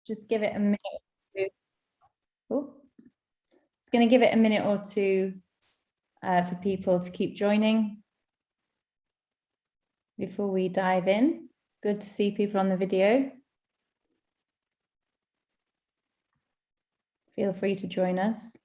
just give it a minute or two. Oh, it's going to give it a minute or two for people to keep joining before we dive in. Good to see people on the video. Feel free to join us.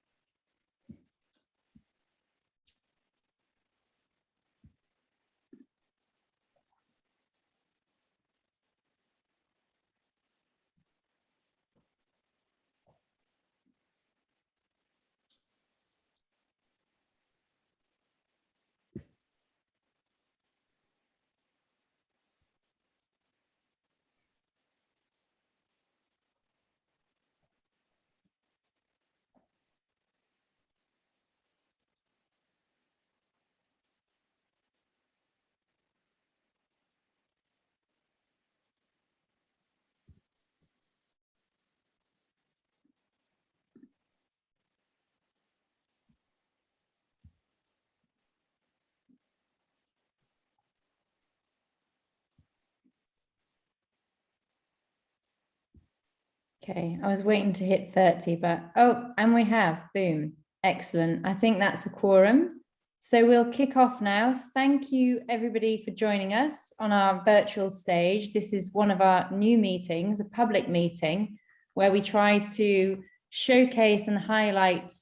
Okay, I was waiting to hit 30, but oh, and we have, boom, excellent. I think that's a quorum. So we'll kick off now. Thank you everybody for joining us on our virtual stage. This is one of our new meetings, a public meeting, where we try to showcase and highlight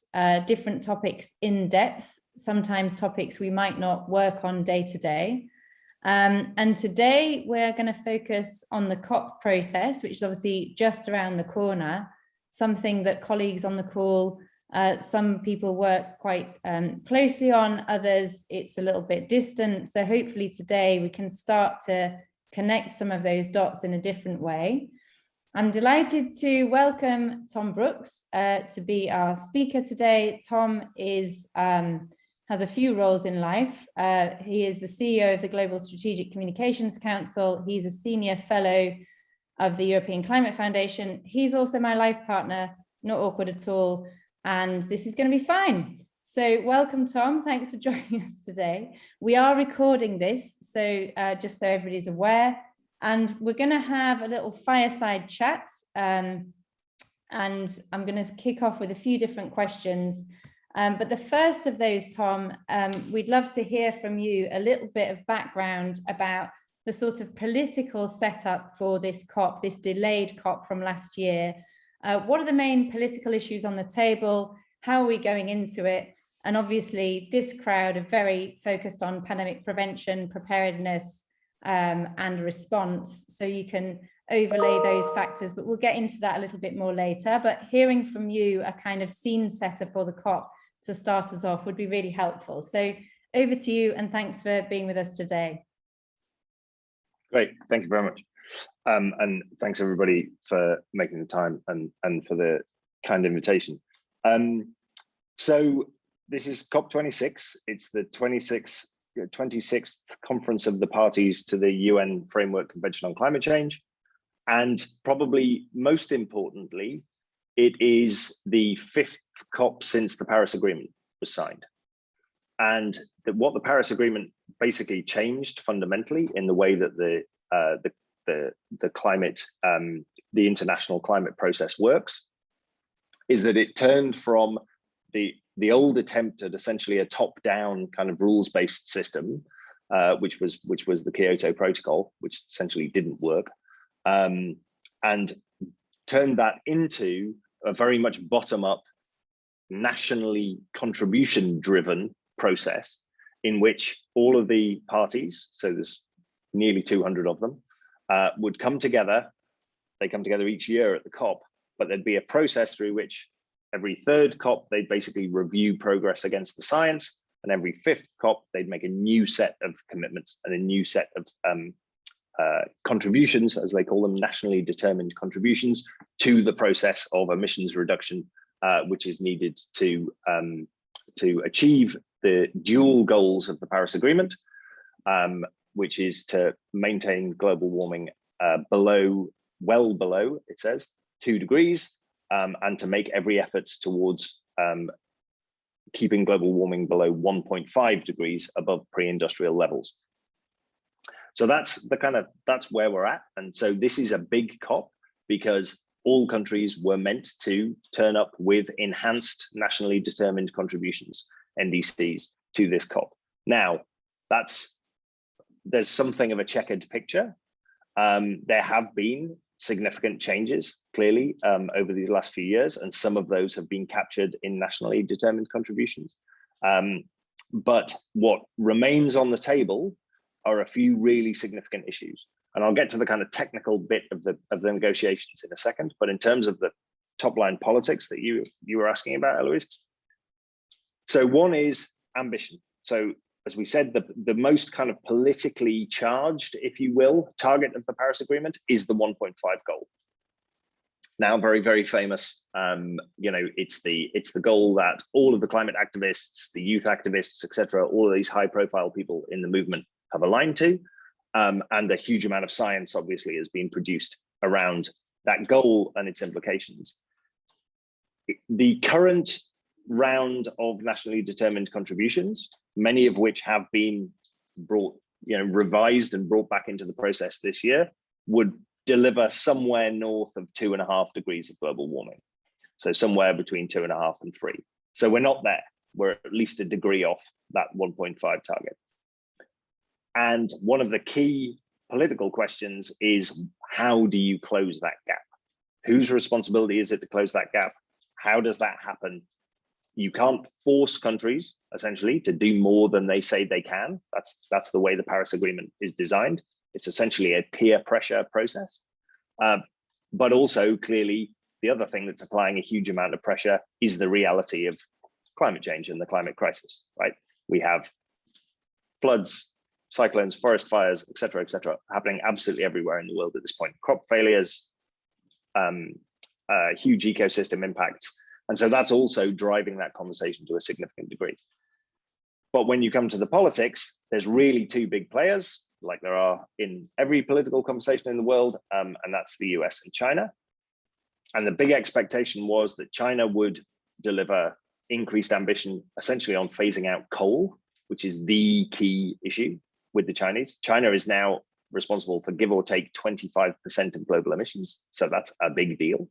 different topics in depth, sometimes topics we might not work on day to day. And today we're going to focus on the COP process, which is obviously just around the corner, something that colleagues on the call, some people work quite closely on, others it's a little bit distant. So hopefully today we can start to connect some of those dots in a different way. I'm delighted to welcome Tom Brookes to be our speaker today. Tom is has a few roles in life. He is the CEO of the Global Strategic Communications Council. He's a senior fellow of the European Climate Foundation. He's also my life partner, not awkward at all. And this is going to be fine. So welcome, Tom. Thanks for joining us today. We are recording this, so just so everybody's aware. And we're going to have a little fireside chat. And I'm going to kick off with a few different questions. But the first of those, Tom, we'd love to hear from you a little bit of background about the sort of political setup for this COP, this delayed COP from last year. What are the main political issues on the table? How are we going into it? And obviously, this crowd are very focused on pandemic prevention, preparedness, and response. So you can overlay those factors, but we'll get into that a little bit more later. But hearing from you a kind of scene setter for the COP to start us off would be really helpful. So over to you, and thanks for being with us today. Great, thank you very much. And thanks everybody for making the time and for the kind invitation. So this is COP26. It's the 26th conference of the parties to the UN Framework Convention on Climate Change. And probably most importantly, it is the 5th COP since the Paris Agreement was signed. And what the Paris Agreement basically changed fundamentally in the way that the climate, the international climate process works, is that it turned from the old attempt at essentially a top-down kind of rules-based system, which was the Kyoto Protocol, which essentially didn't work, and turned that into a very much bottom-up, nationally contribution-driven process in which all of the parties, so there's nearly 200 of them, would come together. They come together each year at the COP, but there'd be a process through which every 3rd COP, they'd basically review progress against the science, and every 5th COP, they'd make a new set of commitments and a new set of contributions, as they call them, nationally determined contributions to the process of emissions reduction, which is needed to achieve the dual goals of the Paris Agreement, which is to maintain global warming well below, it says, 2 degrees, and to make every effort towards keeping global warming below 1.5 degrees above pre-industrial levels. So that's where we're at. And so this is a big COP because all countries were meant to turn up with enhanced nationally determined contributions, NDCs, to this COP. Now, there's something of a checkered picture. There have been significant changes, clearly, over these last few years, and some of those have been captured in nationally determined contributions. But what remains on the table are a few really significant issues. And I'll get to the kind of technical bit of the negotiations in a second. But in terms of the top line politics that you were asking about, Eloise, so one is ambition. So as we said, the most kind of politically charged, if you will, target of the Paris Agreement is the 1.5 goal. Now, very, very famous. It's the goal that all of the climate activists, the youth activists, etc., all of these high-profile people in the movement have aligned to, and a huge amount of science, obviously, has been produced around that goal and its implications. The current round of nationally determined contributions, many of which have been brought, revised and brought back into the process this year, would deliver somewhere north of 2.5 degrees of global warming. So somewhere between 2.5 and 3. So we're not there. We're at least a degree off that 1.5 target. And one of the key political questions is, how do you close that gap? Whose responsibility is it to close that gap? How does that happen? You can't force countries, essentially, to do more than they say they can. That's the way the Paris Agreement is designed. It's essentially a peer pressure process. But also, clearly, the other thing that's applying a huge amount of pressure is the reality of climate change and the climate crisis, right? We have floods, cyclones, forest fires, et cetera, happening absolutely everywhere in the world at this point. Crop failures, huge ecosystem impacts. And so that's also driving that conversation to a significant degree. But when you come to the politics, there's really two big players, like there are in every political conversation in the world, and that's the US and China. And the big expectation was that China would deliver increased ambition essentially on phasing out coal, which is the key issue with the Chinese. China is now responsible for give or take 25% of global emissions. So that's a big deal,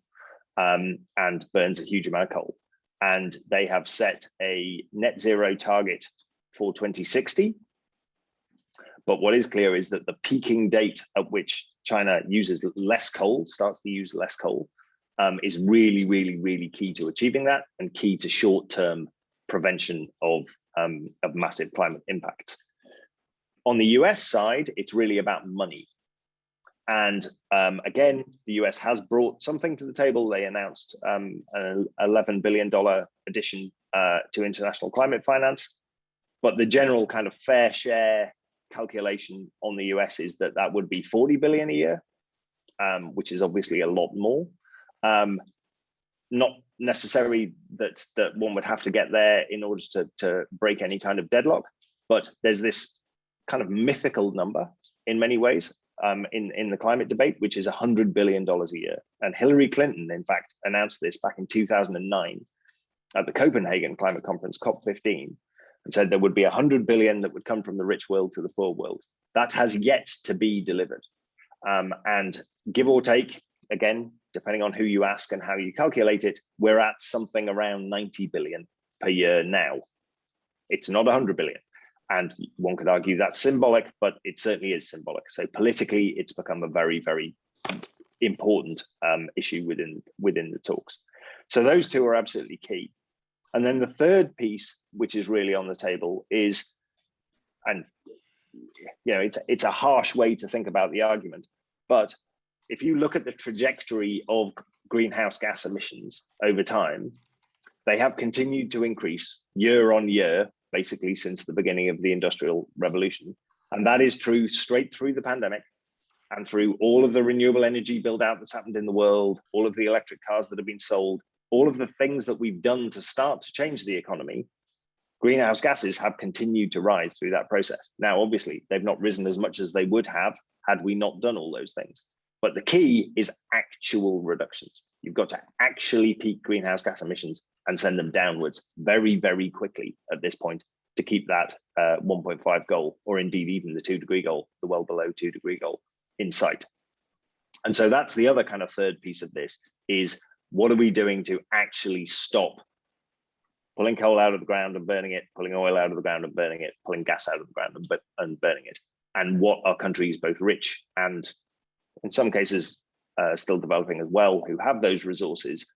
and burns a huge amount of coal. And they have set a net zero target for 2060. But what is clear is that the peaking date at which China uses less coal, starts to use less coal, is really, really, really key to achieving that and key to short-term prevention of massive climate impacts. On the US side, it's really about money. And again, the US has brought something to the table. They announced an $11 billion addition to international climate finance. But the general kind of fair share calculation on the US is that that would be 40 billion a year, which is obviously a lot more. Not necessarily that one would have to get there in order to break any kind of deadlock, but there's this kind of mythical number in many ways in the climate debate, which is $100 billion a year. And Hillary Clinton, in fact, announced this back in 2009 at the Copenhagen Climate Conference, COP15, and said there would be 100 billion that would come from the rich world to the poor world. That has yet to be delivered. And give or take, again, depending on who you ask and how you calculate it, we're at something around 90 billion per year now. It's not 100 billion. And one could argue that's symbolic, but it certainly is symbolic. So politically, it's become a very, very important issue within the talks. So those two are absolutely key. And then the third piece, which is really on the table, is, and it's a harsh way to think about the argument, but if you look at the trajectory of greenhouse gas emissions over time, they have continued to increase year on year, basically since the beginning of the Industrial Revolution. And that is true straight through the pandemic and through all of the renewable energy build out that's happened in the world, all of the electric cars that have been sold, all of the things that we've done to start to change the economy. Greenhouse gases have continued to rise through that process. Now, obviously, they've not risen as much as they would have had we not done all those things. But the key is actual reductions. You've got to actually peak greenhouse gas emissions and send them downwards very, very quickly at this point to keep that 1.5 goal, or indeed even the 2 degree goal, the well below 2 degree goal, in sight. And so that's the other kind of third piece of this is what are we doing to actually stop pulling coal out of the ground and burning it, pulling oil out of the ground and burning it, pulling gas out of the ground and burning it? And what are countries, both rich and in some cases still developing as well, who have those resources,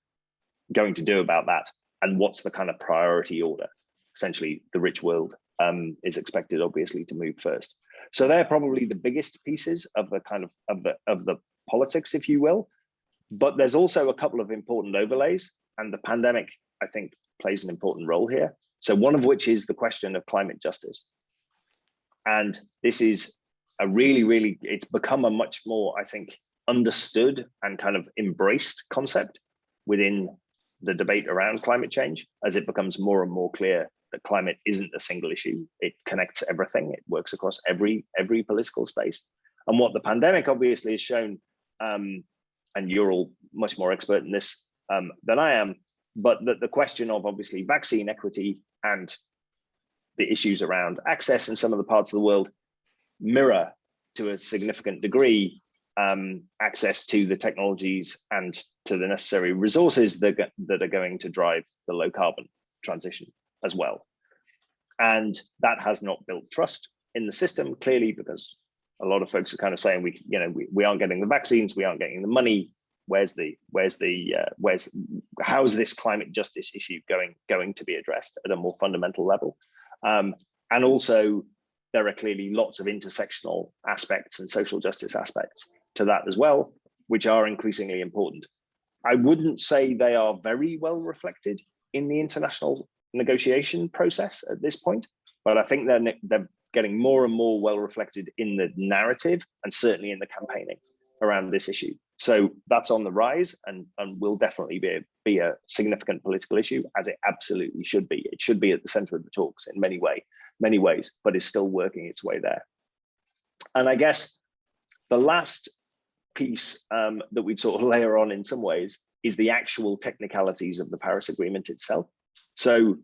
going to do about that? And what's the kind of priority order? Essentially, the rich world is expected, obviously, to move first. So they're probably the biggest pieces of the kind of the politics, if you will. But there's also a couple of important overlays, and the pandemic, I think, plays an important role here. So one of which is the question of climate justice. And this is a really, it's become a much more, I think, understood and kind of embraced concept within the debate around climate change, as it becomes more and more clear that climate isn't a single issue. It connects everything. It works across every political space. And what the pandemic obviously has shown, and you're all much more expert in this than I am, but that the question of obviously vaccine equity and the issues around access in some of the parts of the world mirror to a significant degree access to the technologies and to the necessary resources that are going to drive the low carbon transition as well. And that has not built trust in the system, clearly, because a lot of folks are kind of saying we aren't getting the vaccines, we aren't getting the money. How's this climate justice issue going to be addressed at a more fundamental level? And also, there are clearly lots of intersectional aspects and social justice aspects to that as well, which are increasingly important. I wouldn't say they are very well reflected in the international negotiation process at this point, but I think they're getting more and more well reflected in the narrative and certainly in the campaigning around this issue. So that's on the rise and will definitely be a significant political issue, as it absolutely should be. It should be at the center of the talks in many ways, but is still working its way there. And I guess the last piece that we'd sort of layer on in some ways is the actual technicalities of the Paris Agreement itself. So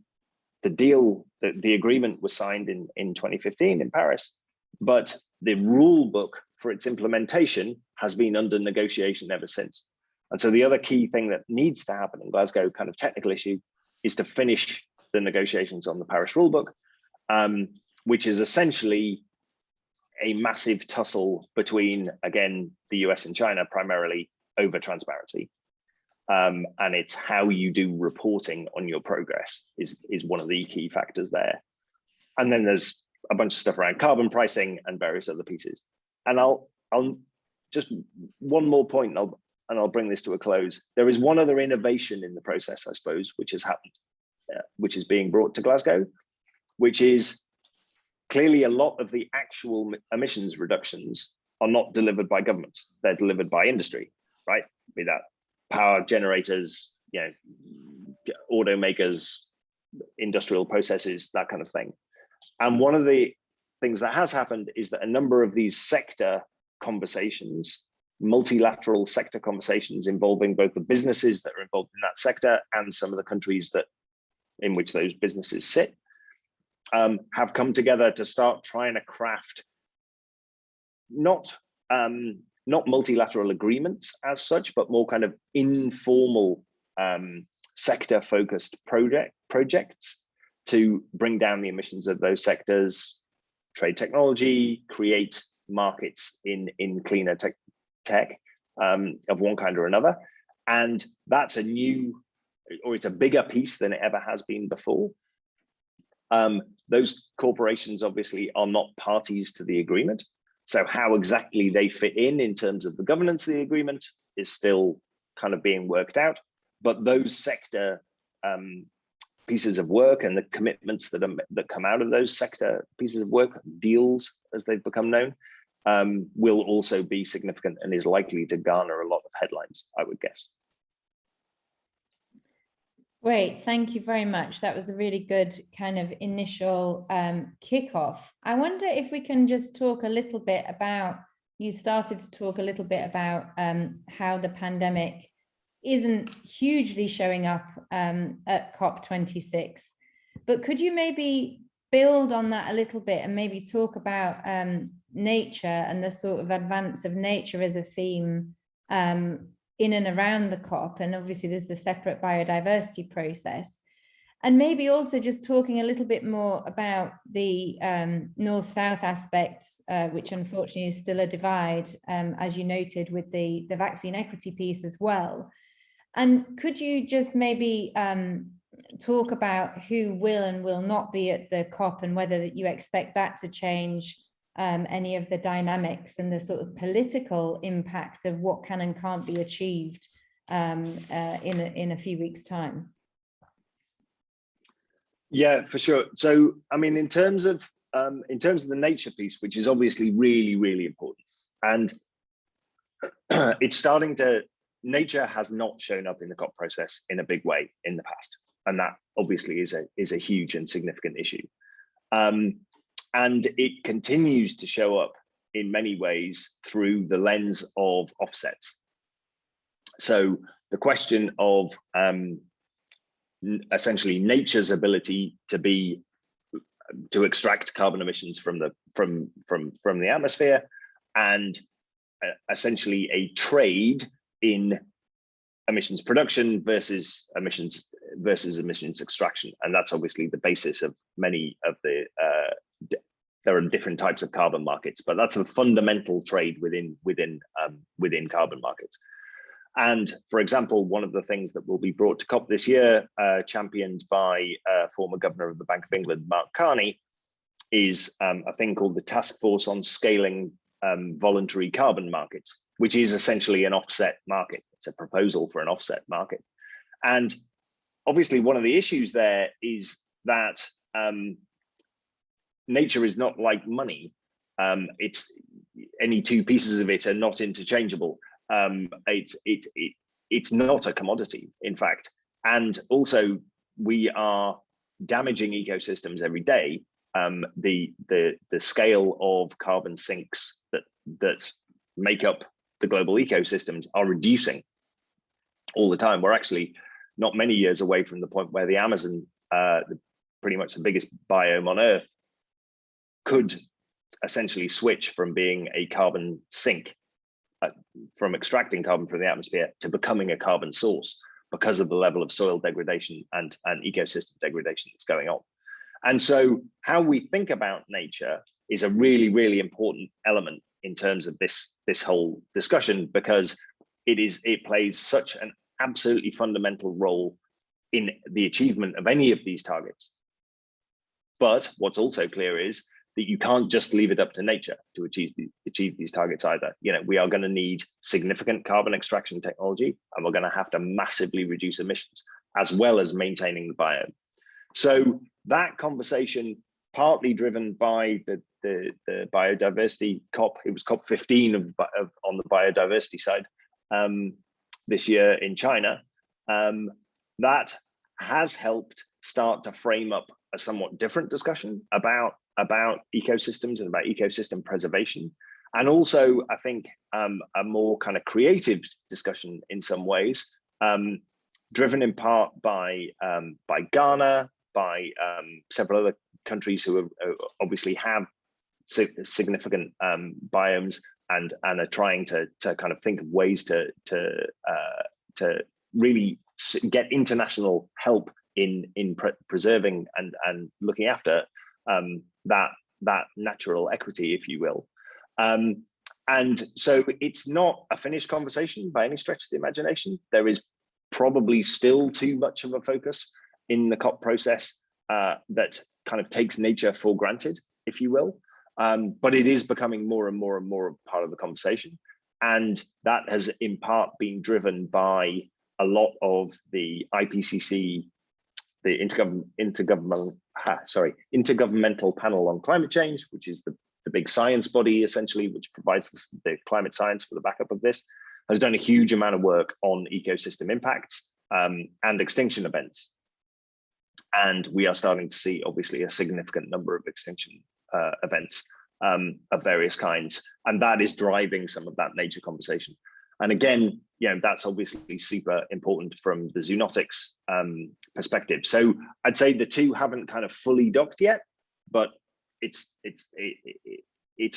the agreement was signed in 2015 in Paris, but the rule book for its implementation has been under negotiation ever since. And so the other key thing that needs to happen in Glasgow, kind of technical issue, is to finish the negotiations on the Paris rulebook, which is essentially a massive tussle between, again, the US and China primarily over transparency. And it's how you do reporting on your progress is one of the key factors there. And then there's a bunch of stuff around carbon pricing and various other pieces. And I'll just one more point, and I'll bring this to a close. There is one other innovation in the process, I suppose, which has happened, which is being brought to Glasgow, which is clearly a lot of the actual emissions reductions are not delivered by governments. They're delivered by industry, right? Be that power generators, automakers, industrial processes, that kind of thing. And one of the things that has happened is that a number of these sector conversations, multilateral sector conversations involving both the businesses that are involved in that sector and some of the countries in which those businesses sit, have come together to start trying to craft not multilateral agreements as such, but more kind of informal sector-focused projects to bring down the emissions of those sectors, trade technology, create markets in cleaner tech of one kind or another. And that's it's a bigger piece than it ever has been before. Those corporations obviously are not parties to the agreement. So how exactly they fit in terms of the governance of the agreement is still kind of being worked out. But those sector pieces of work and the commitments that come out of those sector pieces of work, deals as they've become known, will also be significant and is likely to garner a lot of headlines, I would guess. Great, thank you very much. That was a really good kind of initial kickoff. I wonder if we can just talk a little bit about, you started to talk a little bit about how the pandemic isn't hugely showing up at COP26, but could you maybe build on that a little bit and maybe talk about nature and the sort of advance of nature as a theme in and around the COP. And obviously there's the separate biodiversity process. And maybe also just talking a little bit more about the north-south aspects, which unfortunately is still a divide, as you noted, with the vaccine equity piece as well. And could you just maybe talk about who will and will not be at the COP, and whether you expect that to change any of the dynamics and the sort of political impact of what can and can't be achieved in a few weeks' time? Yeah, for sure. So, I mean, in terms of the nature piece, which is obviously really, really important, and it's starting to, nature has not shown up in the COP process in a big way in the past, and that obviously is a huge and significant issue. And it continues to show up in many ways through the lens of offsets. So the question of essentially nature's ability to extract carbon emissions from the atmosphere, and essentially a trade in emissions production versus emissions extraction. And that's obviously the basis of many of the there are different types of carbon markets, but that's a fundamental trade within carbon markets. And for example, one of the things that will be brought to COP this year, championed by former Governor of the Bank of England, Mark Carney, is a thing called the Task Force on Scaling Voluntary Carbon Markets, which is essentially an offset market. It's a proposal for an offset market. And obviously one of the issues there is that nature is not like money. It's any two pieces of it are not interchangeable. It's not a commodity, in fact. And also we are damaging ecosystems every day. The scale of carbon sinks that make up the global ecosystems are reducing all the time. We're actually not many years away from the point where the Amazon, pretty much the biggest biome on Earth, could essentially switch from being a carbon sink, from extracting carbon from the atmosphere, to becoming a carbon source because of the level of soil degradation and ecosystem degradation that's going on. And so how we think about nature is a really, really important element in terms of this whole discussion, because it plays such an absolutely fundamental role in the achievement of any of these targets. But what's also clear is that you can't just leave it up to nature to achieve these targets either. You know, we are going to need significant carbon extraction technology, and we're going to have to massively reduce emissions, as well as maintaining the biome. So that conversation, partly driven by the biodiversity COP, it was COP15 on the biodiversity side this year in China, that has helped start to frame up a somewhat different discussion about ecosystems and about ecosystem preservation, and also I think a more kind of creative discussion in some ways, driven in part by Ghana, by several other countries who obviously have significant biomes and are trying to kind of think of ways to really get international help in preserving and looking after that natural equity, if you will. And so it's not a finished conversation by any stretch of the imagination. There is probably still too much of a focus in the COP process that kind of takes nature for granted, if you will. But it is becoming more and more and more part of the conversation. And that has in part been driven by a lot of the IPCC, the Intergovernmental Panel on Climate Change, which is the big science body essentially, which provides the climate science for the backup of this, has done a huge amount of work on ecosystem impacts and extinction events. And we are starting to see obviously a significant number of extinction events of various kinds, and that is driving some of that nature conversation. And again, you know, that's obviously super important from the zoonotics perspective. So I'd say the two haven't kind of fully docked yet, but it's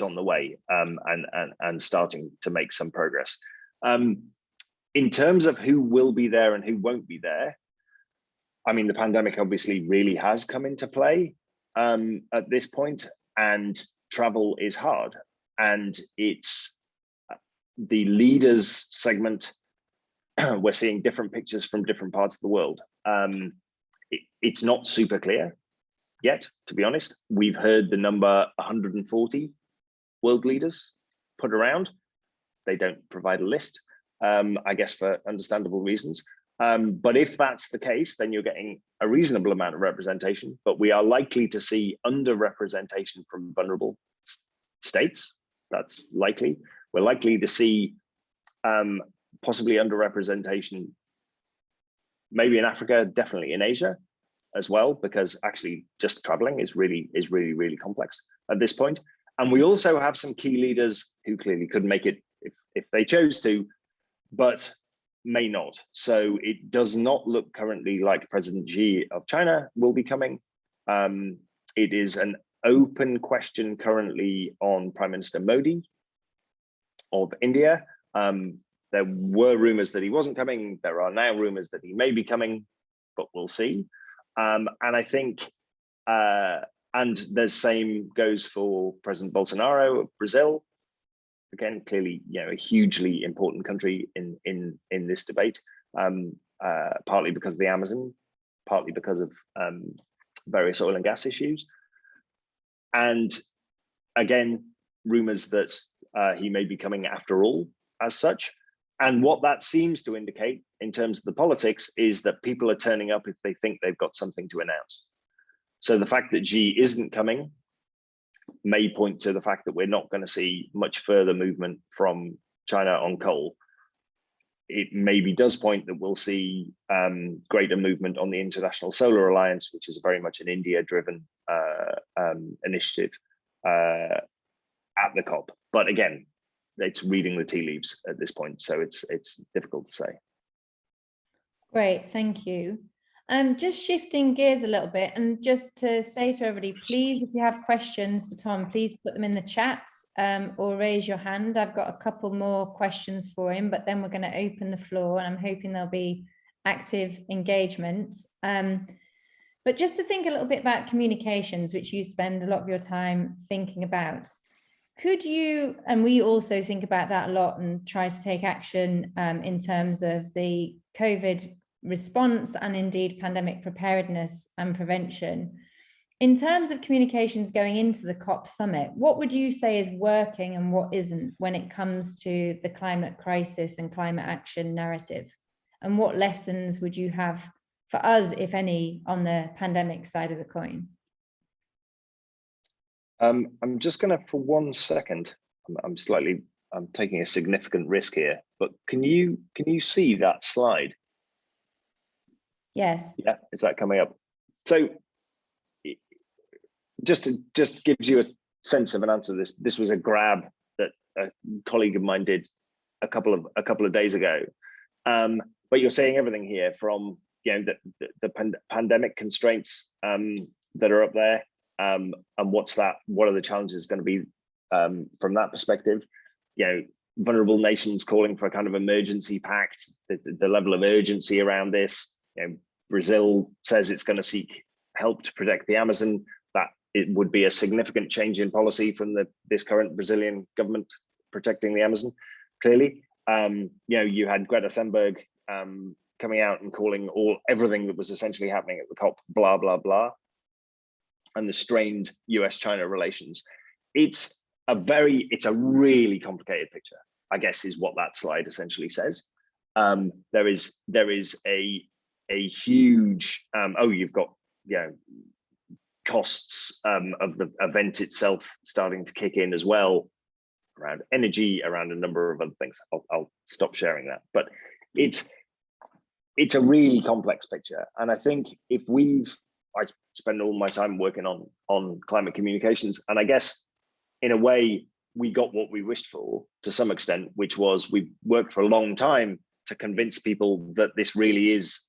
on the way and starting to make some progress. In terms of who will be there and who won't be there, I mean, the pandemic obviously really has come into play at this point, and travel is hard. And it's the leaders segment, we're seeing different pictures from different parts of the world. It's not super clear yet, to be honest. We've heard the number 140 world leaders put around. They don't provide a list, I guess for understandable reasons. But if that's the case, then you're getting a reasonable amount of representation, but we are likely to see underrepresentation from vulnerable states. That's likely. We're likely to see possibly underrepresentation, maybe in Africa, definitely in Asia as well, because actually just traveling is really complex at this point. And we also have some key leaders who clearly could make it if they chose to, but may not. So it does not look currently like President Xi of China will be coming. It is an open question currently on Prime Minister Modi of India. There were rumors that he wasn't coming. There are now rumors that he may be coming, but we'll see. And I think, and the same goes for President Bolsonaro of Brazil. Again, clearly, a hugely important country in this debate, partly because of the Amazon, partly because of various oil and gas issues. And again, rumors that he may be coming after all as such. And what that seems to indicate in terms of the politics is that people are turning up if they think they've got something to announce. So the fact that Xi isn't coming may point to the fact that we're not going to see much further movement from China on coal. It maybe does point that we'll see greater movement on the International Solar Alliance, which is very much an India-driven initiative at the COP. But again, it's reading the tea leaves at this point, so it's difficult to say. Great, thank you. Just shifting gears a little bit, and just to say to everybody, please, if you have questions for Tom, please put them in the chat or raise your hand. I've got a couple more questions for him, but then we're going to open the floor, and I'm hoping there'll be active engagement. But just to think a little bit about communications, which you spend a lot of your time thinking about, could you, and we also think about that a lot and try to take action in terms of the COVID response and indeed pandemic preparedness and prevention. In terms of communications going into the COP summit, what would you say is working and what isn't when it comes to the climate crisis and climate action narrative? And what lessons would you have for us, if any, on the pandemic side of the coin? I'm just going to, for 1 second, I'm taking a significant risk here, but can you see that slide? Yes. Yeah, is that coming up? So just gives you a sense of an answer to this. This was a grab that a colleague of mine did a couple of days ago. But you're saying everything here from the pandemic constraints that are up there. And what are the challenges going to be from that perspective? Vulnerable nations calling for a kind of emergency pact, the level of urgency around this. Brazil says it's going to seek help to protect the Amazon. That it would be a significant change in policy from this current Brazilian government protecting the Amazon. Clearly, you had Greta Thunberg coming out and calling everything that was essentially happening at the COP blah blah blah, and the strained US-China relations. It's a really complicated picture, I guess, is what that slide essentially says. There is a huge you've got costs of the event itself starting to kick in as well, around energy, around a number of other things. I'll stop sharing that, but it's a really complex picture. And I think I spend all my time working on climate communications, and I guess in a way we got what we wished for to some extent, which was we worked for a long time to convince people that this really is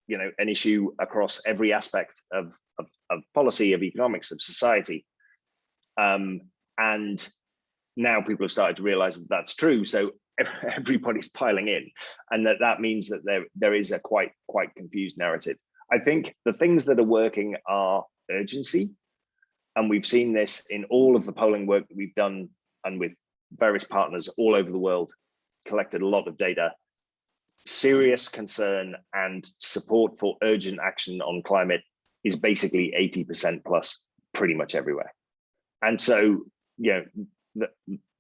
an issue across every aspect of policy, of economics, of society. And now people have started to realize that that's true. So everybody's piling in, and that means that there is a quite confused narrative. I think the things that are working are urgency, and we've seen this in all of the polling work that we've done and with various partners all over the world, collected a lot of data. Serious concern and support for urgent action on climate is basically 80% plus pretty much everywhere. And so, the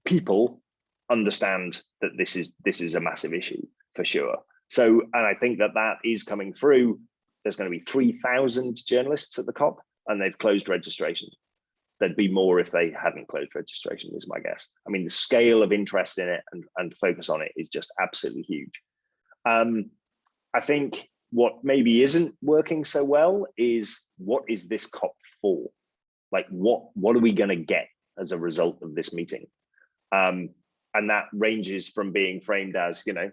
people understand that this is a massive issue for sure. So, and I think that is coming through. There's going to be 3,000 journalists at the COP, and they've closed registration. There'd be more if they hadn't closed registration, is my guess. I mean, the scale of interest in it and focus on it is just absolutely huge. I think what maybe isn't working so well is, what is this COP for? Like, what are we going to get as a result of this meeting? And that ranges from being framed as, an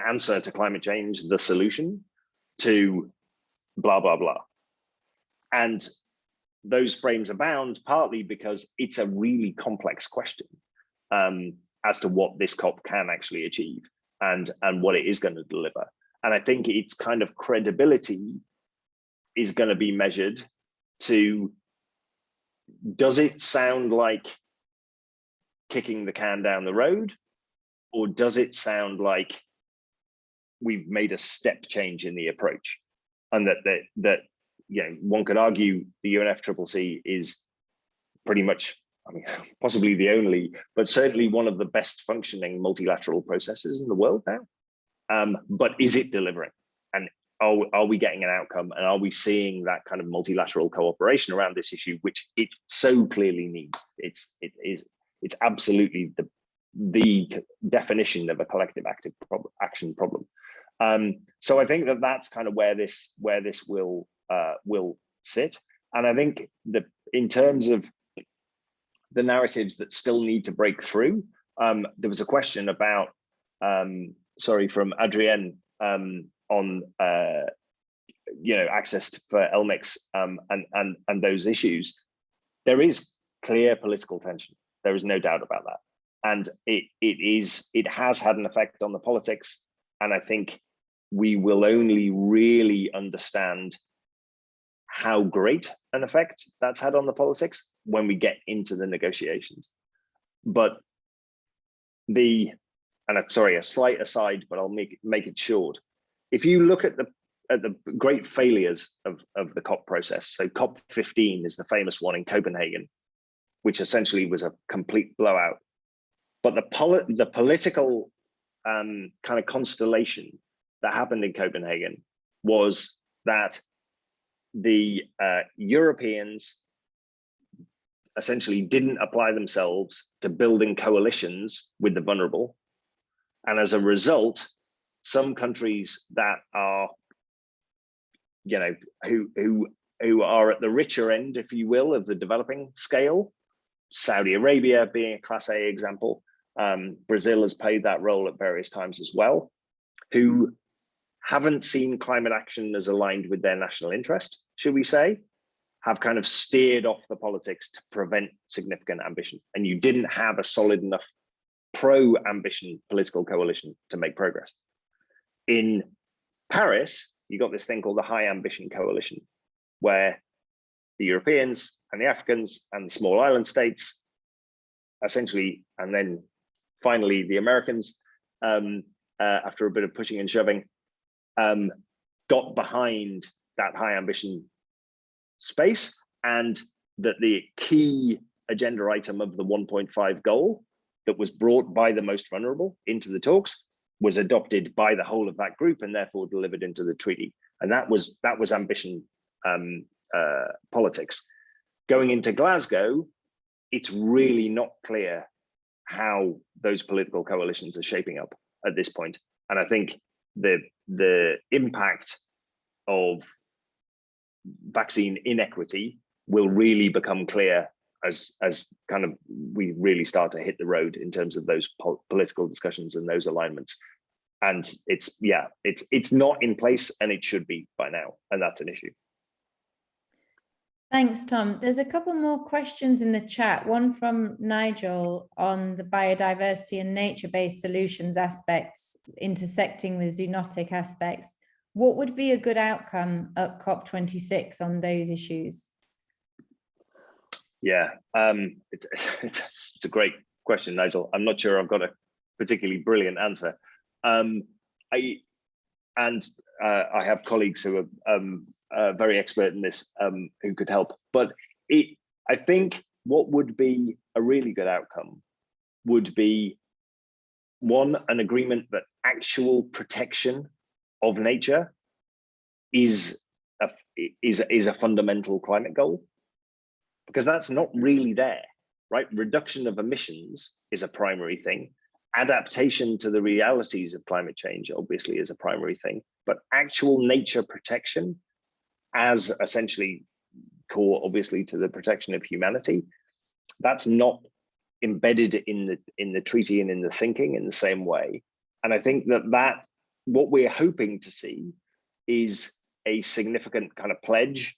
answer to climate change, the solution, to blah, blah, blah. And those frames abound partly because it's a really complex question as to what this COP can actually achieve and what it is going to deliver. And I think its kind of credibility is going to be measured to, does it sound like kicking the can down the road, or does it sound like we've made a step change in the approach? And that one could argue the UNFCCC is pretty much, I mean, possibly the only, but certainly one of the best functioning multilateral processes in the world now. But is it delivering? And are we getting an outcome? And are we seeing that kind of multilateral cooperation around this issue, which it so clearly needs? It's absolutely the definition of a collective action problem. So I think that's kind of where this will sit. And I think that in terms of the narratives that still need to break through, there was a question about, from Adrienne on access for LMICs and those issues. There is clear political tension. There is no doubt about that, and it has had an effect on the politics. And I think we will only really understand how great an effect that's had on the politics when we get into the negotiations. But a slight aside, but I'll make it short. If you look at the great failures of the COP process, so COP15 is the famous one in Copenhagen, which essentially was a complete blowout. But the political kind of constellation that happened in Copenhagen was that the Europeans essentially didn't apply themselves to building coalitions with the vulnerable. And as a result, some countries that are, who are at the richer end, if you will, of the developing scale, Saudi Arabia being a Class A example, Brazil has played that role at various times as well, who haven't seen climate action as aligned with their national interest, should we say, have kind of steered off the politics to prevent significant ambition. And you didn't have a solid enough pro-ambition political coalition to make progress. In Paris, you got this thing called the High Ambition Coalition, where the Europeans and the Africans and the small island states essentially, and then finally the Americans, after a bit of pushing and shoving, got behind that high ambition space, and that the key agenda item of the 1.5 goal that was brought by the most vulnerable into the talks was adopted by the whole of that group and therefore delivered into the treaty. And that was ambition politics. Going into Glasgow, it's really not clear how those political coalitions are shaping up at this point. And I think the impact of vaccine inequity will really become clear as kind of we really start to hit the road in terms of those political discussions and those alignments. And it's not in place, and it should be by now, and that's an issue. Thanks, Tom. There's a couple more questions in the chat. One from Nigel on the biodiversity and nature-based solutions aspects intersecting with zoonotic aspects. What would be a good outcome at COP26 on those issues? Yeah, it's a great question, Nigel. I'm not sure I've got a particularly brilliant answer. I have colleagues who are very expert in this who could help. But I think what would be a really good outcome would be, one, an agreement that actual protection of nature is a fundamental climate goal, because that's not really there, right? Reduction of emissions is a primary thing. Adaptation to the realities of climate change obviously is a primary thing, but actual nature protection as essentially core, obviously, to the protection of humanity, that's not embedded in the treaty and in the thinking in the same way. And I think that what we're hoping to see is a significant kind of pledge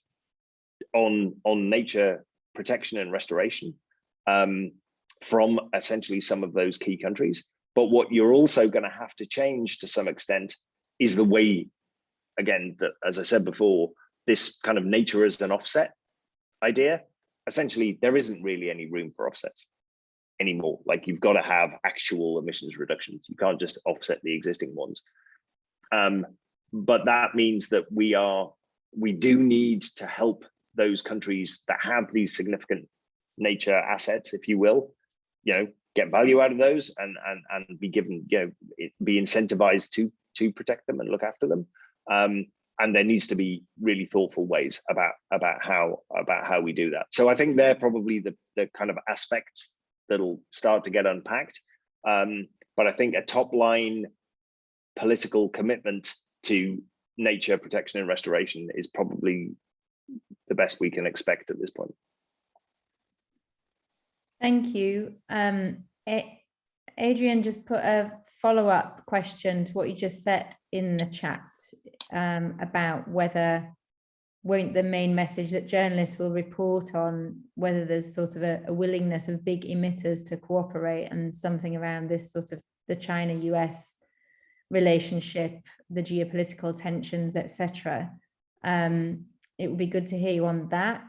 on nature protection and restoration from essentially some of those key countries. But what you're also going to have to change to some extent is the way, again, that, as I said before, this kind of nature as an offset idea, essentially there isn't really any room for offsets anymore. Like, you've got to have actual emissions reductions. You can't just offset the existing ones. But that means that we do need to help those countries that have these significant nature assets, if you will, get value out of those and be given, be incentivized to protect them and look after them. And there needs to be really thoughtful ways about how we do that. So I think they're probably the kind of aspects that'll start to get unpacked. But I think a top line political commitment to nature protection and restoration is probably the best we can expect at this point. Thank you. Adrian just put a follow-up question to what you just said in the chat about whether won't the main message that journalists will report on whether there's sort of a willingness of big emitters to cooperate, and something around this sort of the China-US relationship, the geopolitical tensions, etc. It would be good to hear you on that.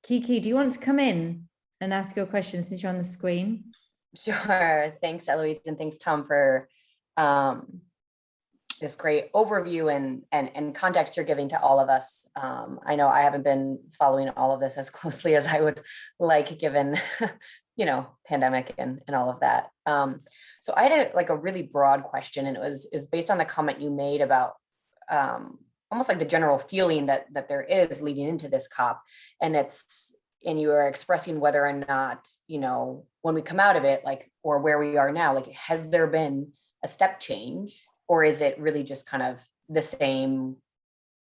Kiki, do you want to come in and ask your question since you're on the screen? Sure. Thanks, Eloise, and thanks, Tom, for this great overview and context you're giving to all of us. I know I haven't been following all of this as closely as I would like, given pandemic and all of that. So I had a really broad question, and it is based on the comment you made about almost like the general feeling that there is leading into this COP, and you are expressing whether or not, when we come out of it, or where we are now, has there been a step change, or is it really just kind of the same,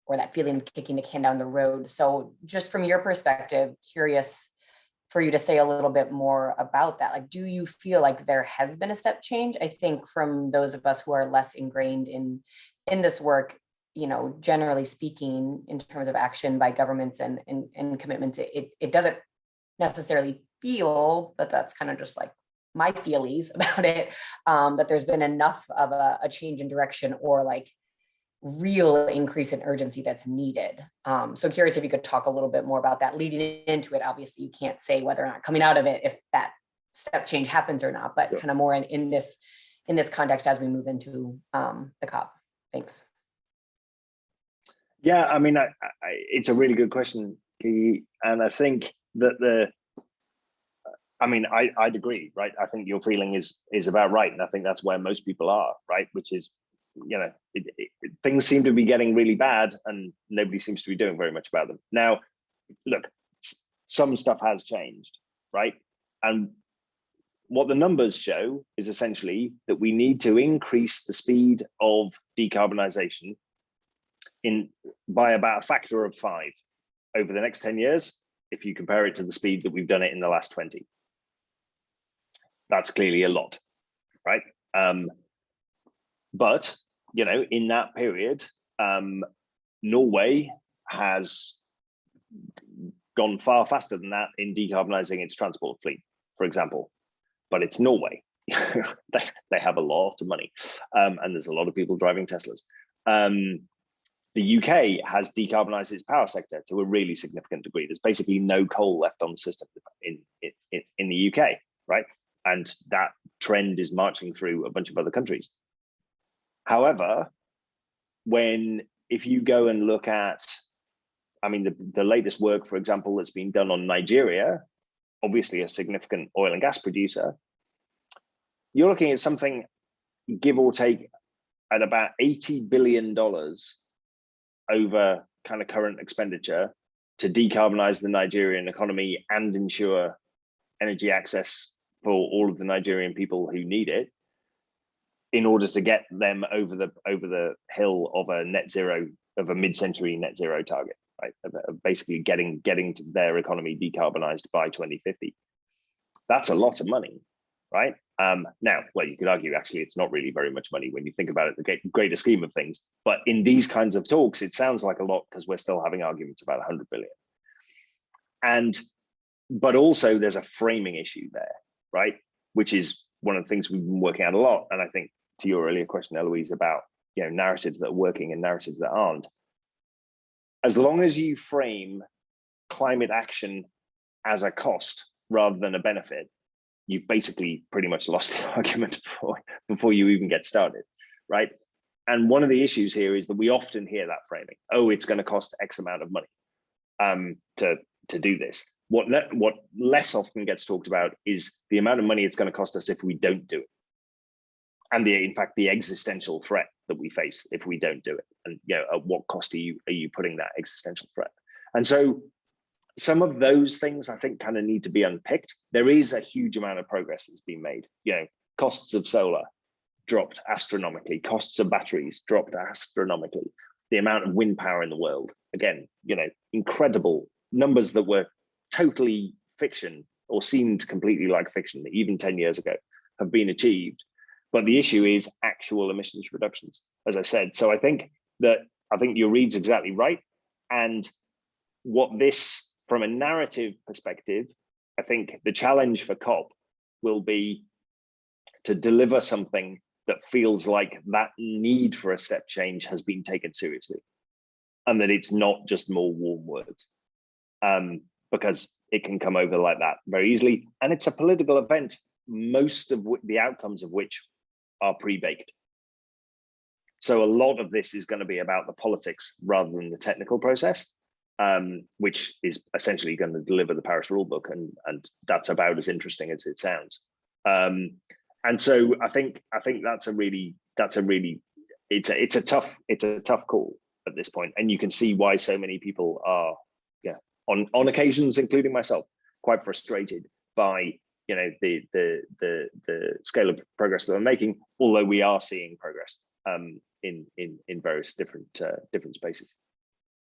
or that feeling of kicking the can down the road? So just from your perspective, curious for you to say a little bit more about that. Do you feel like there has been a step change? I think from those of us who are less ingrained in this work, generally speaking, in terms of action by governments and commitments, it doesn't necessarily feel, but that's kind of just my feelies about it, that there's been enough of a change in direction or real increase in urgency that's needed. So curious if you could talk a little bit more about that leading into it. Obviously, you can't say whether or not coming out of it, if that step change happens or not, but kind of more in this context as we move into the COP. Thanks. Yeah, I mean, it's a really good question, Kiki, and I think that I'd agree, right? I think your feeling is about right, and I think that's where most people are, right? Which is, things seem to be getting really bad, and nobody seems to be doing very much about them. Now, look, some stuff has changed, right? And what the numbers show is essentially that we need to increase the speed of decarbonization by about a factor of 5 over the next 10 years, if you compare it to the speed that we've done it in the last 20. That's clearly a lot, right? But, in that period, Norway has gone far faster than that in decarbonizing its transport fleet, for example, but it's Norway. They have a lot of money, and there's a lot of people driving Teslas. The UK has decarbonized its power sector to a really significant degree. There's basically no coal left on the system in the UK, right? And that trend is marching through a bunch of other countries. However, if you go and look at, I mean, the latest work, for example, that's been done on Nigeria, obviously a significant oil and gas producer, you're looking at something, give or take, at about $80 billion over kind of current expenditure to decarbonize the Nigerian economy and ensure energy access for all of the Nigerian people who need it, in order to get them over the hill of a net zero, of a mid-century net zero target, right? Of basically getting to their economy decarbonized by 2050. That's a lot of money, right? Now, well, you could argue actually it's not really very much money when you think about it, the greater scheme of things. But in these kinds of talks, it sounds like a lot because we're still having arguments about 100 billion. But also there's a framing issue there, right? Which is one of the things we've been working on a lot. And I think to your earlier question, Eloise, about narratives that are working and narratives that aren't. As long as you frame climate action as a cost rather than a benefit, you've basically pretty much lost the argument before you even get started, right? And one of the issues here is that we often hear that framing. Oh, it's going to cost X amount of money to do this. What less often gets talked about is the amount of money it's going to cost us if we don't do it, and in fact the existential threat that we face if we don't do it. And at what cost are you putting that existential threat? And so some of those things I think kind of need to be unpicked. There is a huge amount of progress that's been made. Costs of solar dropped astronomically, costs of batteries dropped astronomically. The amount of wind power in the world, again, incredible numbers that were totally fiction or seemed completely like fiction even 10 years ago have been achieved. But the issue is actual emissions reductions, as I said. So I think your read's exactly right. And what this, from a narrative perspective, I think the challenge for COP will be to deliver something that feels like that need for a step change has been taken seriously, and that it's not just more warm words, because it can come over like that very easily. And it's a political event, most of the outcomes of which are pre-baked. So a lot of this is going to be about the politics rather than the technical process, which is essentially going to deliver the Paris rulebook, and that's about as interesting as it sounds. And so I think it's a tough call at this point, and you can see why so many people are, on occasions, including myself, quite frustrated by the scale of progress that we're making. Although we are seeing progress in various different spaces.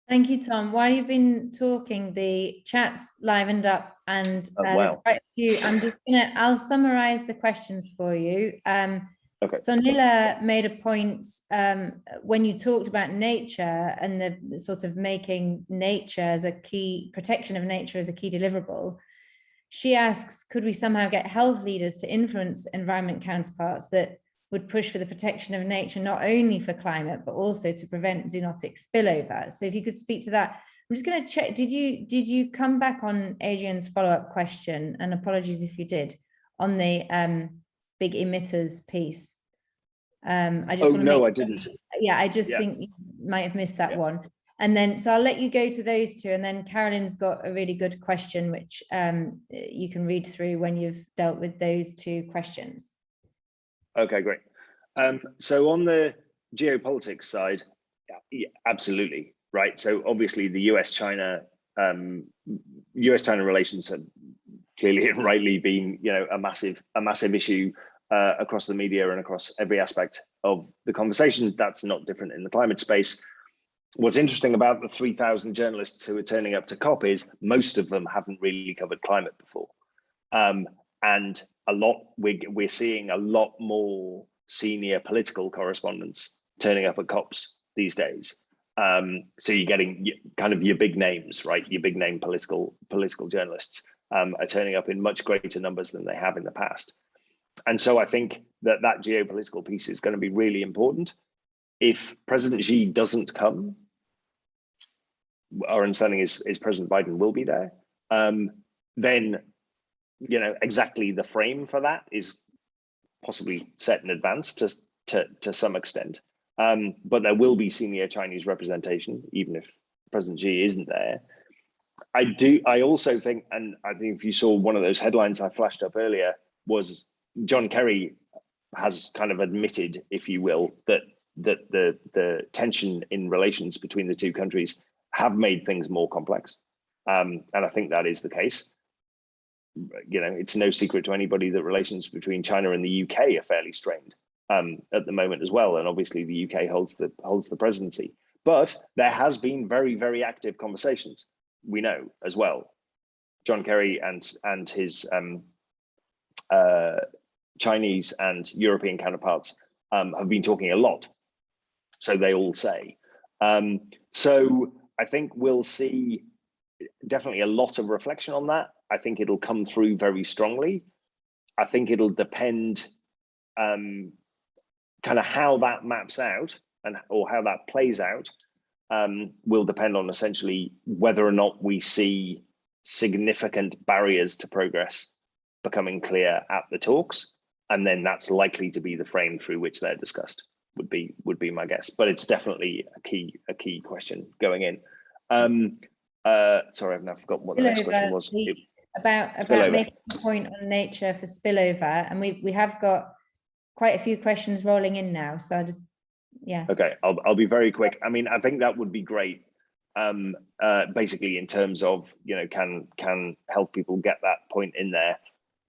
Thank you, Tom. While you've been talking, the chat's livened up, and there's quite a few. I'll summarize the questions for you. Okay. Sonila made a point when you talked about nature and the sort of making nature as a key, protection of nature as a key deliverable. She asks, could we somehow get health leaders to influence environment counterparts that would push for the protection of nature, not only for climate, but also to prevent zoonotic spillover? So if you could speak to that. I'm just going to check, did you come back on Adrian's follow-up question? And apologies if you did, on the big emitters piece. I just I didn't. Yeah, I just think you might have missed that one. And then, so I'll let you go to those two. And then Carolyn's got a really good question, which you can read through when you've dealt with those two questions. Okay, great. So on the geopolitics side, absolutely, right? So obviously the US-China relations have clearly and rightly been, a massive issue across the media and across every aspect of the conversation. That's not different in the climate space. What's interesting about the 3,000 journalists who are turning up to COP is most of them haven't really covered climate before. And we're seeing a lot more senior political correspondents turning up at COPs these days. So you're getting kind of your big names, right? Your big name political journalists are turning up in much greater numbers than they have in the past. And so I think that geopolitical piece is going to be really important. If President Xi doesn't come, our understanding is President Biden will be there. Then, exactly the frame for that is possibly set in advance to some extent. But there will be senior Chinese representation, even if President Xi isn't there. I also think, and I think if you saw one of those headlines I flashed up earlier, was John Kerry has kind of admitted, if you will, that the tension in relations between the two countries have made things more complex. And I think that is the case. It's no secret to anybody that relations between China and the UK are fairly strained at the moment as well. And obviously the UK holds the presidency. But there has been very, very active conversations, we know as well. John Kerry and his Chinese and European counterparts have been talking a lot. So they all say. So I think we'll see definitely a lot of reflection on that. I think it'll come through very strongly. I think it'll depend kind of how that maps out or how that plays out will depend on essentially whether or not we see significant barriers to progress becoming clear at the talks. And then that's likely to be the frame through which they're discussed, would be my guess. But it's definitely a key question going in. Sorry, I've now forgotten what the next question was. About making a point on nature for spillover, and we have got quite a few questions rolling in now, so okay, I'll be very quick. I mean, I think that would be great, basically in terms of can help people get that point in there.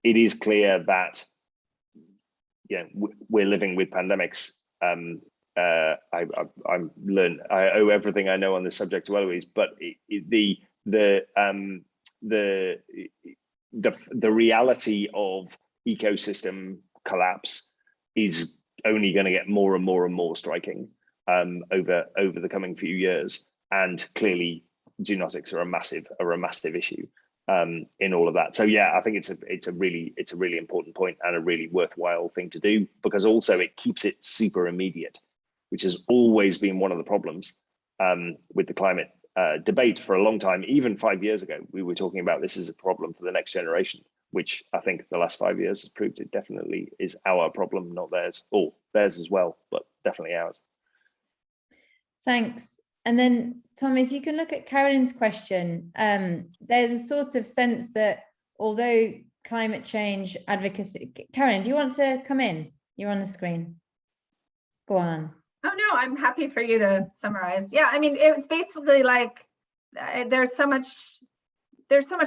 It is clear that we're living with pandemics. I owe everything I know on this subject to Eloise, but the reality of ecosystem collapse is only going to get more and more and more striking over the coming few years, and clearly zoonotics are a massive issue in all of that. So yeah, I think it's a really important point and a really worthwhile thing to do, because also it keeps it super immediate, which has always been one of the problems with the climate debate for a long time. Even 5 years ago, we were talking about this as a problem for the next generation, which I think the last 5 years has proved it definitely is our problem, not theirs, or theirs as well, but definitely ours. Thanks. And then, Tom, if you can look at Carolyn's question, there's a sort of sense that although climate change advocacy, Carolyn, do you want to come in? You're on the screen. Go on. Oh, no, I'm happy for you to summarize. Yeah, I mean, it's basically like there's so much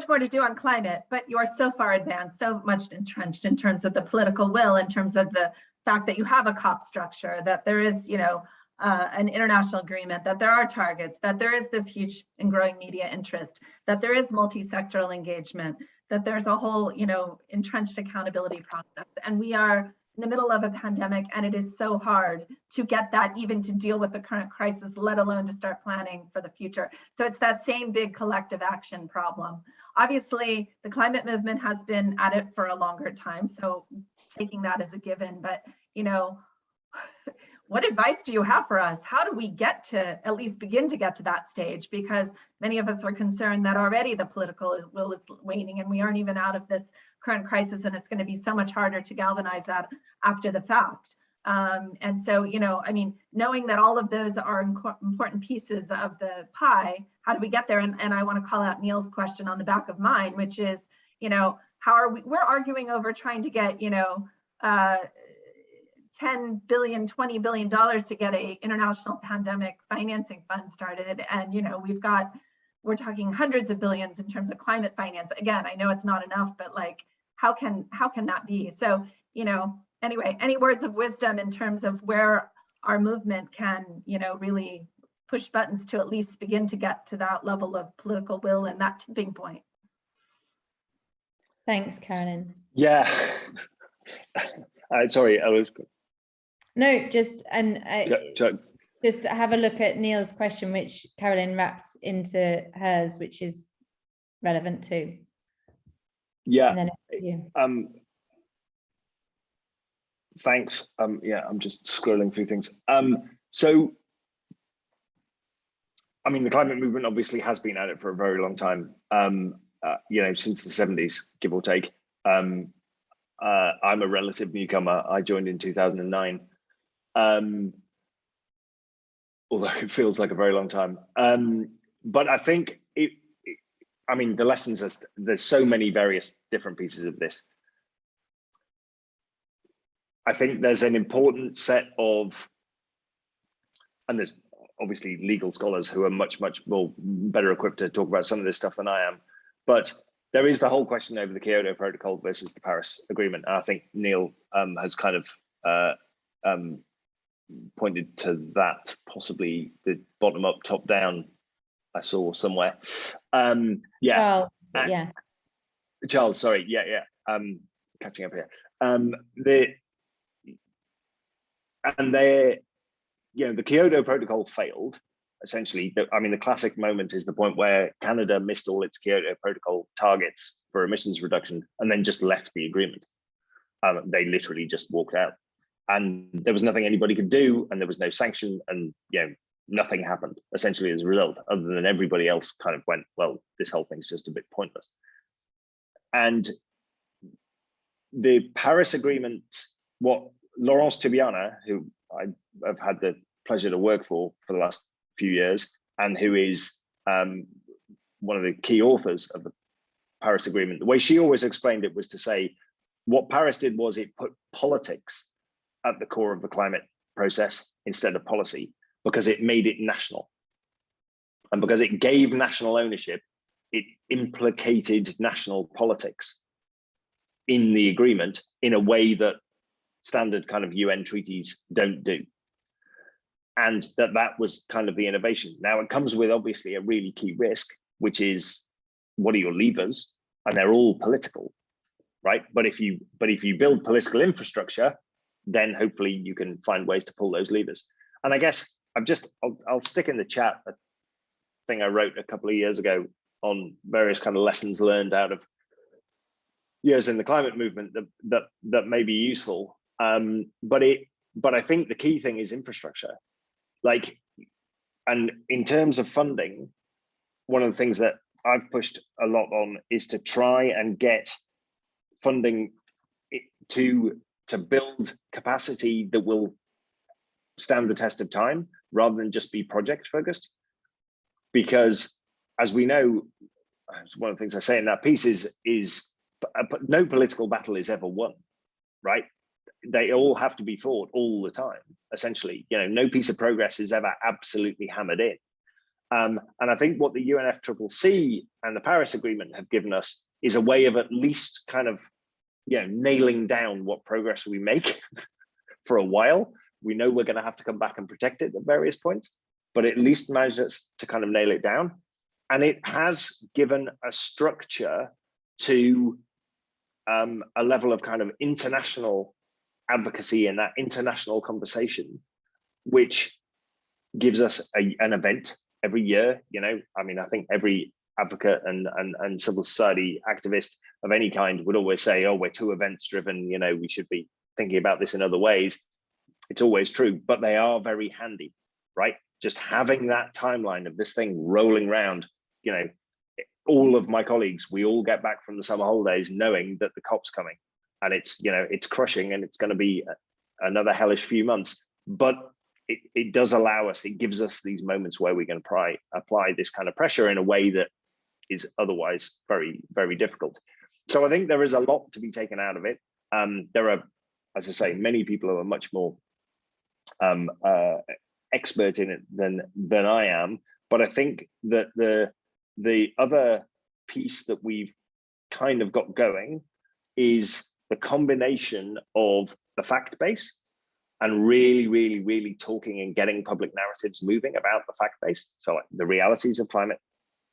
more to do on climate, but you are so far advanced, so much entrenched in terms of the political will, in terms of the fact that you have a COP structure, that there is, an international agreement, that there are targets, that there is this huge and growing media interest, that there is multi-sectoral engagement, that there's a whole, entrenched accountability process. And we are in the middle of a pandemic, and it is so hard to get that even to deal with the current crisis, let alone to start planning for the future. So it's that same big collective action problem. Obviously, the climate movement has been at it for a longer time, so taking that as a given, but what advice do you have for us? How do we get to at least begin to get to that stage? Because many of us are concerned that already the political will is waning and we aren't even out of this current crisis, and it's going to be so much harder to galvanize that after the fact. And so, I mean, knowing that all of those are important pieces of the pie, how do we get there? And I want to call out Neil's question on the back of mine, which is, how are we're arguing over trying to get, $10 billion, $20 billion to get a international pandemic financing fund started. And, we're talking hundreds of billions in terms of climate finance. Again, I know it's not enough, but like, how can that be? So, anyway, any words of wisdom in terms of where our movement can, really push buttons to at least begin to get to that level of political will and that tipping point? Thanks, Carolyn. Yeah. Sorry, I was. No, just just have a look at Neil's question, which Carolyn wraps into hers, which is relevant too. Yeah. And then it's you. Thanks. Yeah, I'm just scrolling through things. So, I mean, the climate movement obviously has been at it for a very long time. You know, since the 70s, give or take. I'm a relative newcomer. I joined in 2009. Although it feels like a very long time. But I think I mean, the lessons are, there's so many various different pieces of this. I think there's an important set of, and there's obviously legal scholars who are much more better equipped to talk about some of this stuff than I am, but there is the whole question over the Kyoto Protocol versus the Paris Agreement. And I think Neil has kind of pointed to that, possibly the bottom up, top down, I saw somewhere. Yeah. Charles, yeah. Charles, sorry, yeah. Catching up here. You know, the Kyoto Protocol failed, essentially. I mean, the classic moment is the point where Canada missed all its Kyoto Protocol targets for emissions reduction and then just left the agreement. They literally just walked out. And there was nothing anybody could do, and there was no sanction, and you know, nothing happened essentially as a result, other than everybody else kind of went, well, this whole thing's just a bit pointless. And the Paris Agreement, what Laurence Toubiana, who I've had the pleasure to work for the last few years, and who is one of the key authors of the Paris Agreement, the way she always explained it was to say, what Paris did was it put politics at the core of the climate process instead of policy, because it made it national. And because it gave national ownership, it implicated national politics in the agreement in a way that standard kind of UN treaties don't do. And that was kind of the innovation. Now it comes with obviously a really key risk, which is, what are your levers? And they're all political, right? But if you build political infrastructure, then hopefully you can find ways to pull those levers. And I guess I'll stick in the chat a thing I wrote a couple of years ago on various kind of lessons learned out of years in the climate movement that may be useful. But I think the key thing is infrastructure. Like, and in terms of funding, one of the things that I've pushed a lot on is to try and get funding to build capacity that will stand the test of time rather than just be project focused. Because as we know, one of the things I say in that piece is no political battle is ever won, right? They all have to be fought all the time, essentially. You know, no piece of progress is ever absolutely hammered in. And I think what the UNFCCC and the Paris Agreement have given us is a way of at least kind of, you know, nailing down what progress we make for a while. We know we're going to have to come back and protect it at various points, but at least manage us to kind of nail it down. And it has given a structure to a level of kind of international advocacy and that international conversation, which gives us an event every year. You know, I mean, I think every advocate and civil society activist of any kind would always say, oh, we're too events driven, you know, we should be thinking about this in other ways. It's always true, but they are very handy, right? Just having that timeline of this thing rolling around, you know, all of my colleagues, we all get back from the summer holidays knowing that the COP's coming, and it's, you know, it's crushing and it's going to be another hellish few months, but it does allow us, it gives us these moments where we can apply this kind of pressure in a way that is otherwise very, very difficult. So I think there is a lot to be taken out of it. There are, as I say, many people who are much more expert in it than I am, but I think that the other piece that we've kind of got going is the combination of the fact base and really talking and getting public narratives moving about the fact base. So like the realities of climate.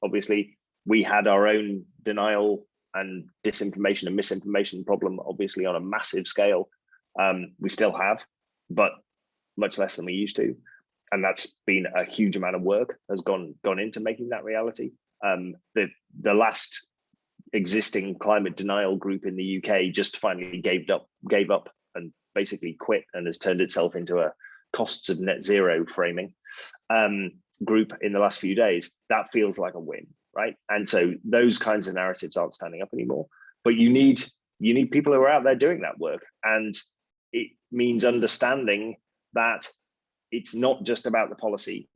Obviously, we had our own denial and disinformation and misinformation problem, obviously on a massive scale. We still have, but much less than we used to. and that's been a huge amount of work has gone into making that reality. The last existing climate denial group in the UK just finally gave up and basically quit, and has turned itself into a costs of net zero framing group in the last few days. That feels like a win, right? And so those kinds of narratives aren't standing up anymore. But you need people who are out there doing that work, and it means understanding that it's not just about the policy,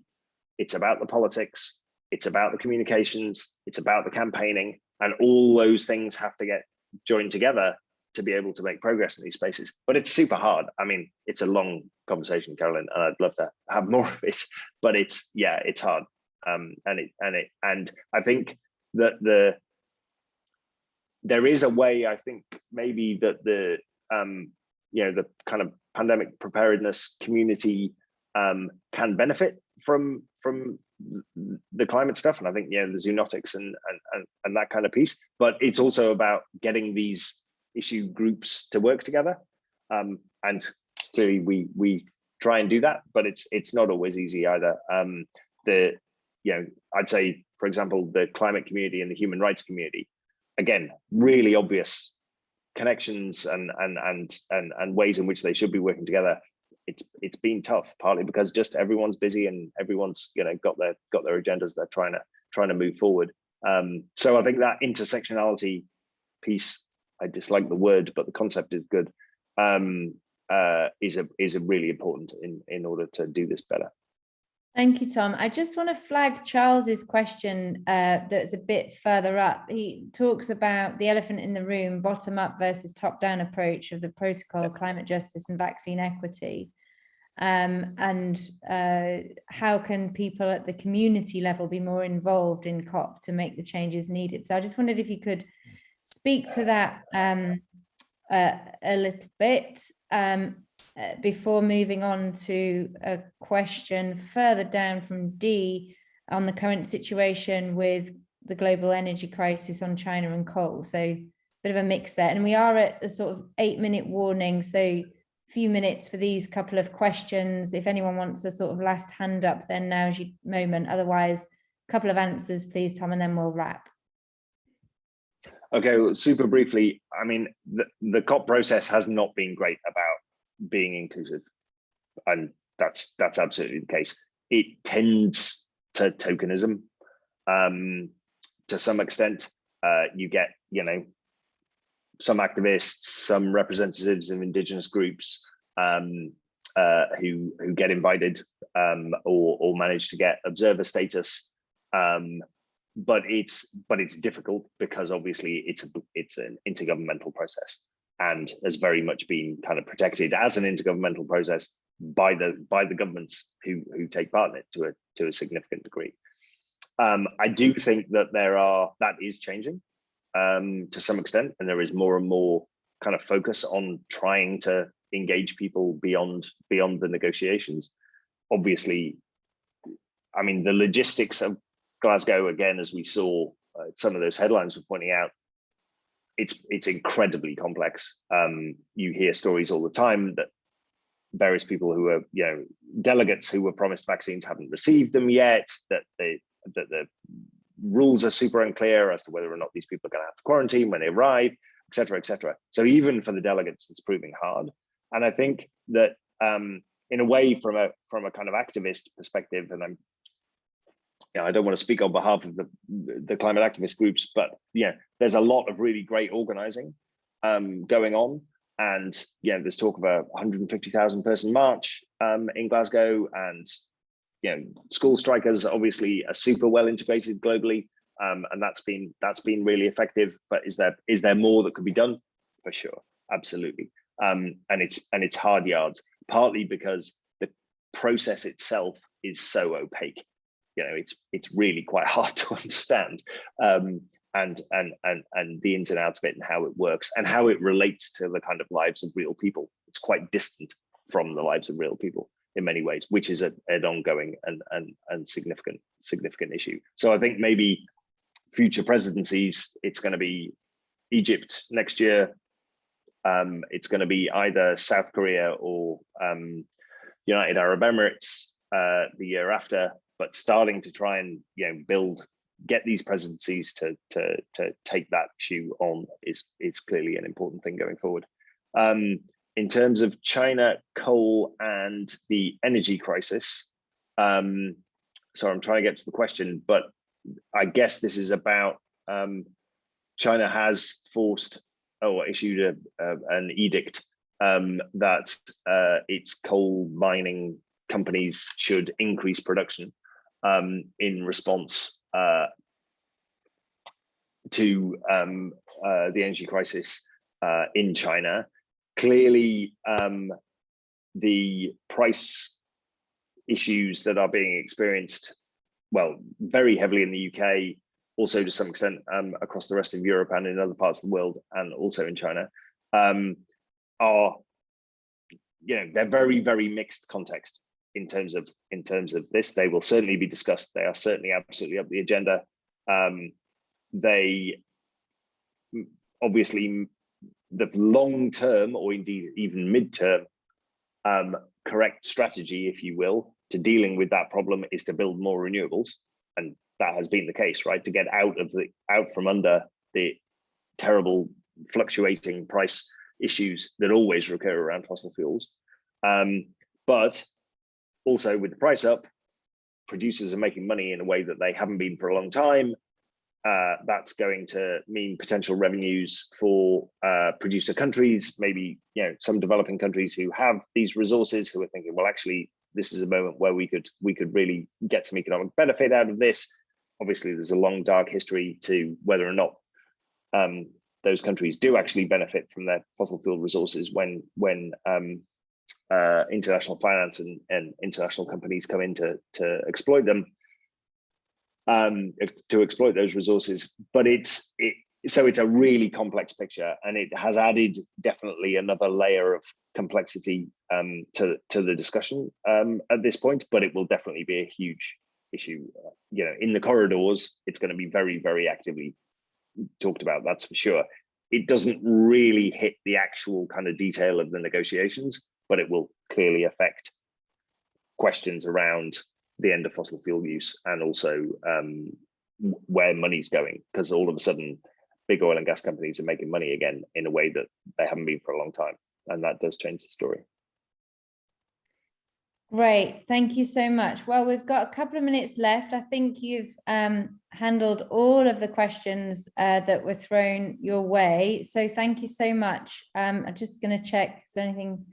it's about the politics, it's about the communications, it's about the campaigning, and all those things have to get joined together to be able to make progress in these spaces. But it's super hard. I mean, it's a long conversation, Carolyn, and I'd love to have more of it, but it's hard. And I think that there is a way, I think maybe that the kind of pandemic preparedness community can benefit from the climate stuff, and I think the zoonotics and that kind of piece. But it's also about getting these issue groups to work together, and clearly we try and do that, but it's not always easy either. I'd say, for example, the climate community and the human rights community, again, really obvious connections and ways in which they should be working together. It's been tough, partly because just everyone's busy and everyone's got their agendas they're trying to move forward. So I think that intersectionality piece, I dislike the word, but the concept is good, is a really important in order to do this better. Thank you, Tom. I just want to flag Charles's question that's a bit further up. He talks about the elephant in the room, bottom up versus top down approach of the protocol, climate justice and vaccine equity. And how can people at the community level be more involved in COP to make the changes needed? So I just wondered if you could speak to that a little bit before moving on to a question further down from D on the current situation with the global energy crisis on China and coal. So a bit of a mix there. And we are at a sort of 8-minute warning. So a few minutes for these couple of questions. If anyone wants a sort of last hand up, then now's your moment. Otherwise, a couple of answers, please, Tom, and then we'll wrap. Okay, well, super briefly, I mean, the COP process has not been great about being inclusive, and that's absolutely the case. It tends to tokenism to some extent. You get some activists, some representatives of indigenous groups who get invited or manage to get observer status. But it's difficult because obviously it's an intergovernmental process, and has very much been kind of protected as an intergovernmental process by the governments who take part in it to a significant degree. I do think that that is changing to some extent, and there is more and more kind of focus on trying to engage people beyond the negotiations. Obviously, I mean, the logistics of Glasgow, again, as we saw some of those headlines were pointing out, it's incredibly complex. You hear stories all the time that various people who are delegates who were promised vaccines haven't received them yet, that the rules are super unclear as to whether or not these people are going to have to quarantine when they arrive, et cetera, et cetera. So even for the delegates, it's proving hard. And I think that in a way, from a kind of activist perspective, and I don't want to speak on behalf of the climate activist groups, but there's a lot of really great organizing going on. And there's talk of a 150,000 person march in Glasgow, and school strikers obviously are super well integrated globally, and that's been really effective. But is there more that could be done? For sure, absolutely. And it's hard yards, partly because the process itself is so opaque. It's really quite hard to understand, and the ins and outs of it, and how it works, and how it relates to the kind of lives of real people. It's quite distant from the lives of real people in many ways, which is an ongoing and significant issue. So I think maybe future presidencies, it's going to be Egypt next year. It's going to be either South Korea or United Arab Emirates. the year after, but starting to try and get these presidencies to take that issue on is clearly an important thing going forward. In terms of China, coal, and the energy crisis, so I'm trying to get to the question, but I guess this is about China has issued an edict that its coal mining companies should increase production in response to the energy crisis in China. Clearly, the price issues that are being experienced, well, very heavily in the UK, also to some extent across the rest of Europe and in other parts of the world, and also in China, are, they're very, very mixed context in terms of this. They will certainly be discussed. They are certainly absolutely up the agenda. They obviously, the long term, or indeed even midterm, correct strategy, if you will, to dealing with that problem is to build more renewables, and that has been the case, right? To get out from under the terrible fluctuating price issues that always recur around fossil fuels. But also with the price up, producers are making money in a way that they haven't been for a long time. That's going to mean potential revenues for producer countries, maybe some developing countries who have these resources, who are thinking, well, actually, this is a moment where we could really get some economic benefit out of this. Obviously, there's a long, dark history to whether or not those countries do actually benefit from their fossil fuel resources when international finance and international companies come in to exploit them, to exploit those resources. But so it's a really complex picture, and it has added definitely another layer of complexity to the discussion at this point. But it will definitely be a huge issue. In the corridors, it's going to be very, very actively talked about, that's for sure. It doesn't really hit the actual kind of detail of the negotiations, but it will clearly affect questions around the end of fossil fuel use, and also where money's going, because all of a sudden big oil and gas companies are making money again in a way that they haven't been for a long time, and that does change the story. Great, thank you so much. Well, we've got a couple of minutes left. I think you've handled all of the questions that were thrown your way, so thank you so much. I'm just going to check, is there anything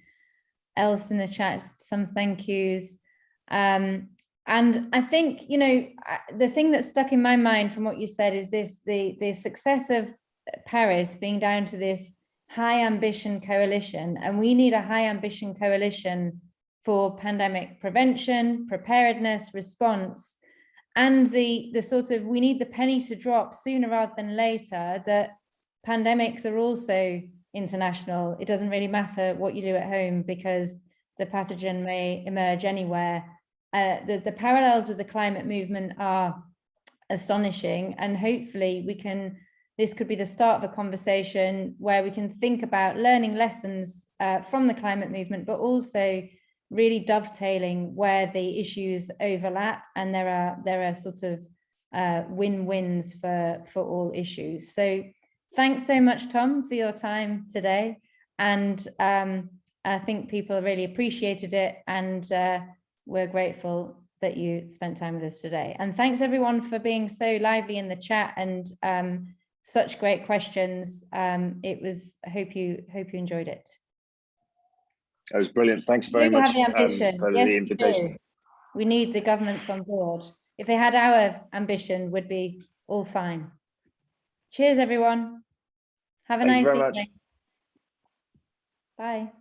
else in the chat? Some thank yous. And I think, the thing that stuck in my mind from what you said is this: the success of Paris being down to this high ambition coalition, and we need a high ambition coalition for pandemic prevention, preparedness, response, and the sort of, we need the penny to drop sooner rather than later that pandemics are also international. It doesn't really matter what you do at home, because the pathogen may emerge anywhere. The parallels with the climate movement are astonishing, and hopefully this could be the start of a conversation where we can think about learning lessons from the climate movement, but also really dovetailing where the issues overlap, and there are sort of win-wins for all issues. So thanks so much, Tom, for your time today, and I think people really appreciated it, and we're grateful that you spent time with us today. And thanks everyone for being so lively in the chat, and such great questions. I hope you enjoyed it. That was brilliant. Thanks very much for the invitation. We need the governments on board. If they had our ambition, would be all fine. Cheers, everyone. Have a nice evening. Bye.